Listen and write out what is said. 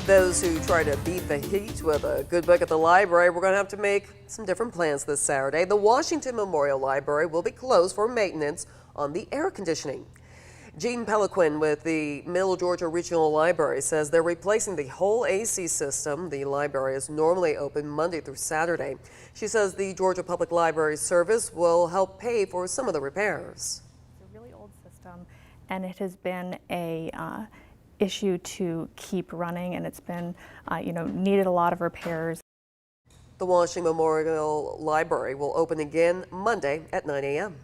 Those who try to beat the heat with a good book at the library, we're going to have to make some different plans this Saturday. The Washington Memorial Library will be closed for maintenance on the air conditioning. Jean Peliquin with the Middle Georgia Regional Library says they're replacing the whole AC system. The library is normally open Monday through Saturday. She says the Georgia Public Library Service will help pay for some of the repairs. It's a really old system, and it has been a issue to keep running, and it's been, needed a lot of repairs. The Washington Memorial Library will open again Monday at 9 a.m.